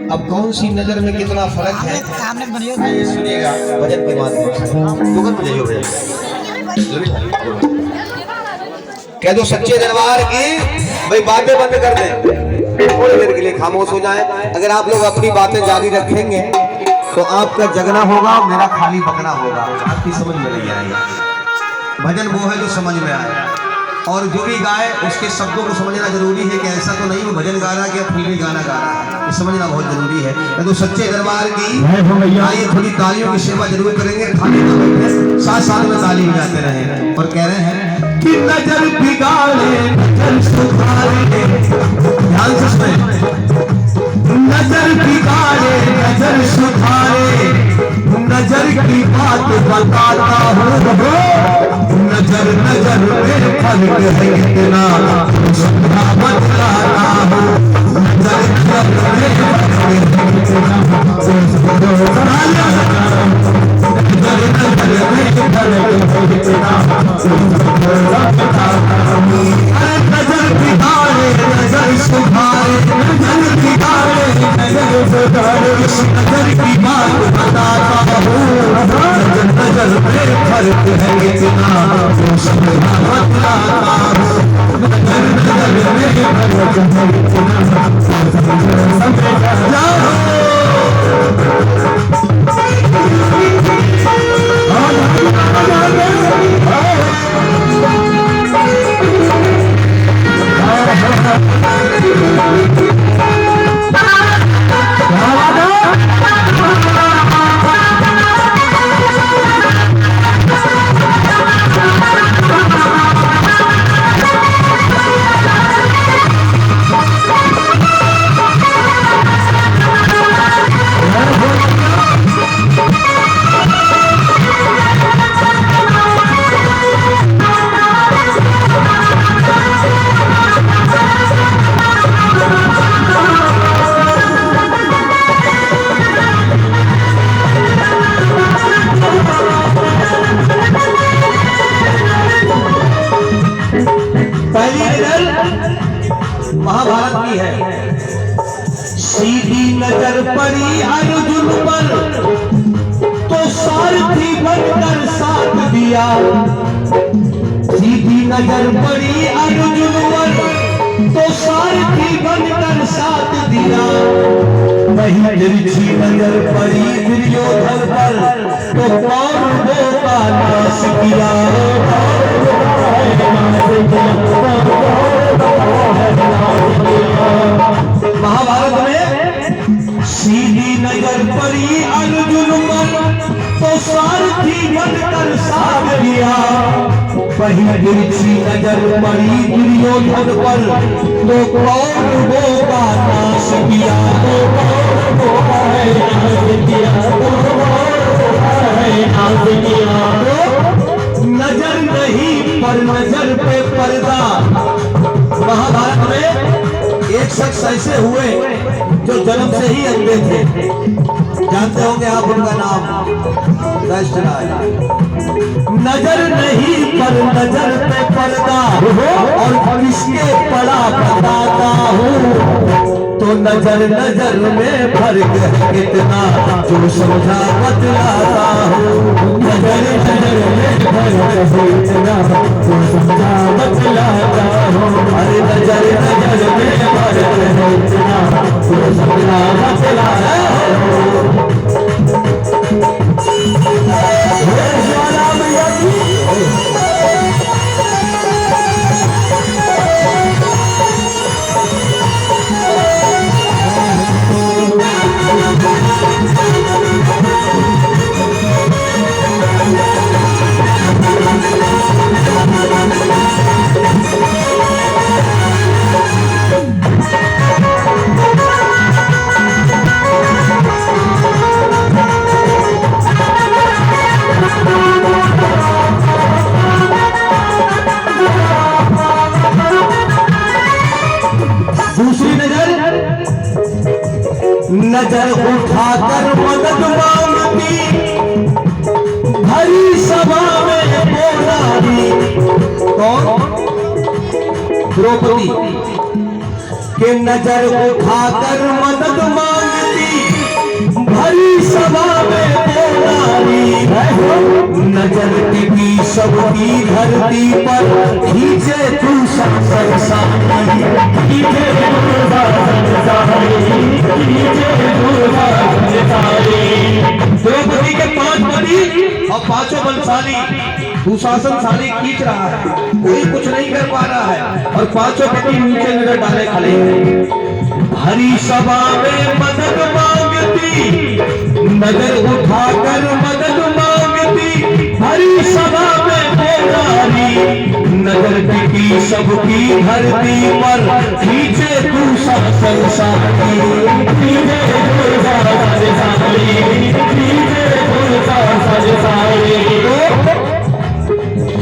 अब कौन सी नजर में कितना फर्क है ये सुनिएगा भजन के माध्यम से। दुगन बजाइयो भैया, कह दो सच्चे दरबार की भाई बातें बंद कर दें, थोड़ी देर के लिए खामोश हो जाए। अगर आप लोग अपनी बातें जारी रखेंगे तो आपका जगना होगा, मेरा खाली बकना होगा। आपकी समझ में नहीं आएगी। भजन वो है जो समझ में आए, और जो भी गाए उसके शब्दों को समझना जरूरी है कि ऐसा तो नहीं वो भजन गा रहा कि फिल्मी गाना गा रहा है, ये समझना बहुत जरूरी है। तो सच्चे दरबार की आइए थोड़ी तालियों की सेवा जरूर करेंगे, खाली ना बैठे, साथ साथ में ताली बजाते रहे। और कह रहे हैं कि नजर बिगाड़े नजर सुधारे, ध्यान से सुने, नजर बिगाड़े नजर सुधारे, नजर की बात बताता हूँ, नजर नजर में फर्क है इतना समझा बतलाता हूँ, नजर नजर में फर्क है इतना नजर नजर में फर्क है इतना बताता हूँ। अरे नजर बिगाड़े नजर सुधारे, नजर बिगाड़े नजर सुधारे, नजर की बात बताता हूँ, नजर नजर में फर्क है इतना समझा बतलाता हूँ, नजर नजर में फर्क है इतना समझा महाभारत की है। सीधी नजर पड़ी अर्जुन पर तो सारथी बनकर साथ दिया, सीधी नजर पड़ी अर्जुन पर तो सारथी बनकर साथ दिया, वही तिरछी नजर पड़ी दुर्योधन पर तो कौरवों का नाश किया। महाभारत में सीधी नजर पड़ी अर्जुन पर तो सारथी बनकर साथ दिया, वही तिरछी नजर पड़ी दुर्योधन पर तो कौरवों का नाश किया। नजर नहीं पर नजर पे पर्दा। महाभारत में एक शख्स ऐसे हुए जो जन्म से ही अंधे थे, जानते होंगे आप उनका नाम नजर नहीं पर नजर पे पर्दा, और किसके पड़ा बताता हूँ, तो नजर नजर में फर्क है कितना जो समझा बतलाता हूँ, नजर नजर में फर्क है इतना जो समझा बतलाता हूँ। अरे नजर नजर में फर्क है इतना जो समझा बतलाता हूँ। नजर उठाकर मदद मांगती, भरी सभा में बोलाती, कौन? द्रौपदी के नजर उठाकर मदद मांगती, नजर टिकी सबकी धरती पर खींचे तू द्रौपदी के 5 पति और 5 बलशाली दुशासनशाली खींच रहा है, कोई कुछ नहीं कर पा रहा है और 5 पति नीचे नजर डाले खड़े हैं। हरी सभा में मदद मांगती, नजर उठाकर मदद मांगती, हरी सभा में बेदारी, नजर टिकी सबकी धरती पर खींचे तू संसारी,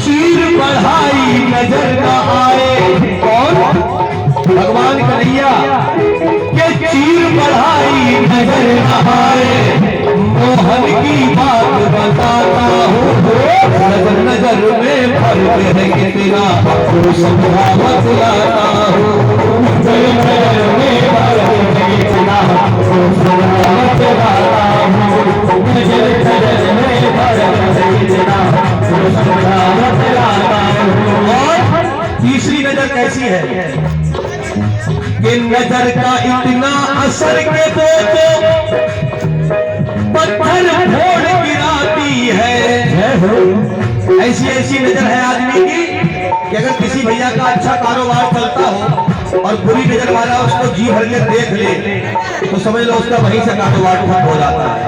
चीर बढ़ाई नजर न आए कौन? भगवान कन्हैया के चीर बढ़ाई नजर न आए, मोहन की बात बताता हूँ, नजर नजर में फर्क है कितना तो समझावत लाता हूँ, नजर नजर में फर्क है कितना तो समझावत लाता हूँ, नजर नजर में फर्क है कितना तो समझावत लाता हूँ। और तीसरी नजर कैसी है कि नजर का इतना असर के तो पत्थर फोड़ गिराती है। ऐसी ऐसी नजर है आदमी की कि अगर किसी भैया का अच्छा कारोबार चलता हो और बुरी नजर वाला उसको जी भर के देख ले तो समझ लो उसका वहीं से कारोबार ठप हो जाता है।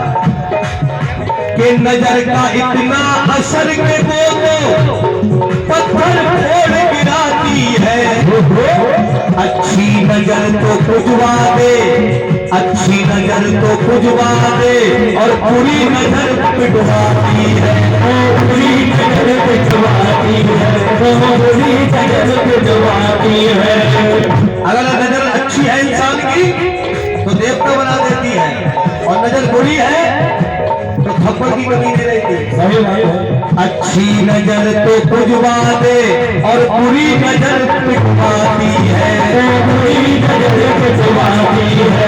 कि नजर का इतना असर के तो पत्थर फोड़ गिराती है। अच्छी नजर तो खुजवा दे, अच्छी नजर तो खुजवा दे और बुरी नजर पिटवाती है, बुरी नजर पिटवाती है, बुरी नजर पिटवाती है। अगर नजर अच्छी है इंसान की तो देवता बना देती है और नजर बुरी है तो थप्पड़ की कमी नहीं रहती। अच्छी नजर तो खुजवा दे और बुरी नजर पिटवाती है, बुरी नजर पिटवाती है,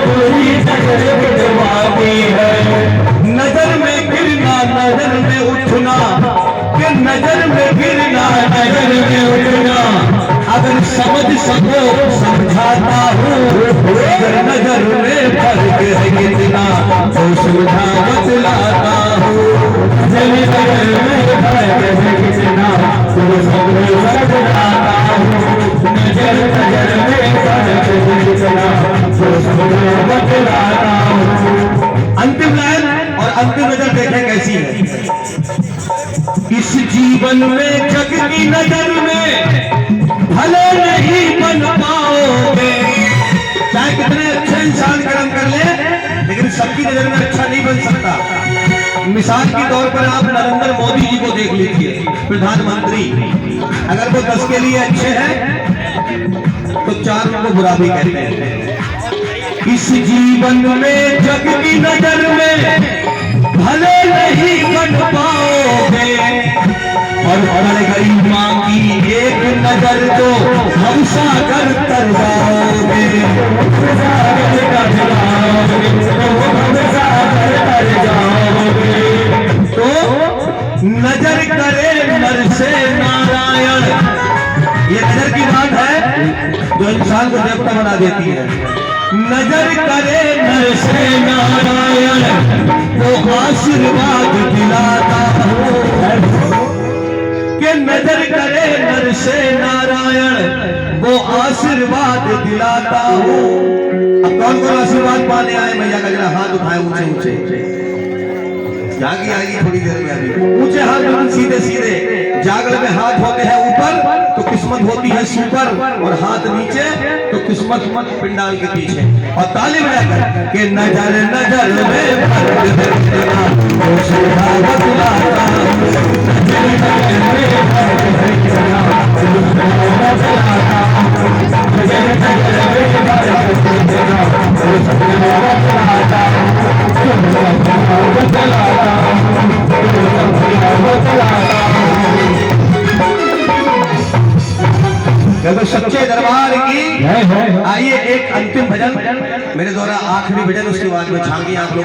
बुरी नजर पिटवाती है। नजर में गिरना नजर में उठना, कि नजर में गिरना नजर में उठना, अगर समझ सको समझाता हूँ, नजर नजर में फर्क है कितना तो समझावत लाता हूँ, नजर नजर में फर्क है कितना तो समझावत लाता हूँ, नजर नजर में फर्क है कितना तो समझावत लाता हूँ। अंतिम लाइन और अंतिम नजर देखें कैसी है। इस जीवन में जग की नजर में भले नहीं बन पाओगे, चाहे कितने अच्छे इंसान कर्म कर ले लेकिन सबकी नजर में अच्छा नहीं बन सकता। मिसाल के तौर पर आप नरेंद्र मोदी जी को देख लीजिए, प्रधानमंत्री, अगर वो 10 के लिए अच्छे हैं तो 4 उनको बुरा भी कहते हैं। इस जीवन में जग की नजर में भले नहीं बन पाओगे और बड़े गरीब माँ की एक नजर तो हमसा कर तर जाओगे, तो नजर करे नर से नारायण, ये नजर की बात है जो इंसान को देवता बना देती है। नजर करे नर से नारायण तो आशीर्वाद दिलाता हूँ, कि नजर करे नर से नारायण वो आशीर्वाद दिलाता हूँ। अब कौन कौन आशीर्वाद पाने आए भैया का जरा हाथ उठाए ऊंचे ऊंचे, जागी आएगी थोड़ी देर में। अभी ऊंचे हाथ सीधे सीधे, जागल में हाथ होते हैं ऊपर तो किस्मत होती है सुपर, और हाथ नीचे तो किस्मत पिंडाल के पीछे। और ताली बजाकर कि नजर नजर में फर्क है कितना तो समझावत लाता हूं, नजर नजर में फर्क है कितना तो समझावत लाता हूं, नजर नजर में फर्क है कितना तो समझावत लाता हूं, समझावत लाता हूं, समझावत लाता हूं। तो सच्चे दरबार की आइए एक अंतिम भजन मेरे द्वारा, आखिरी भजन, उसके बाद में छांगी आप लोग।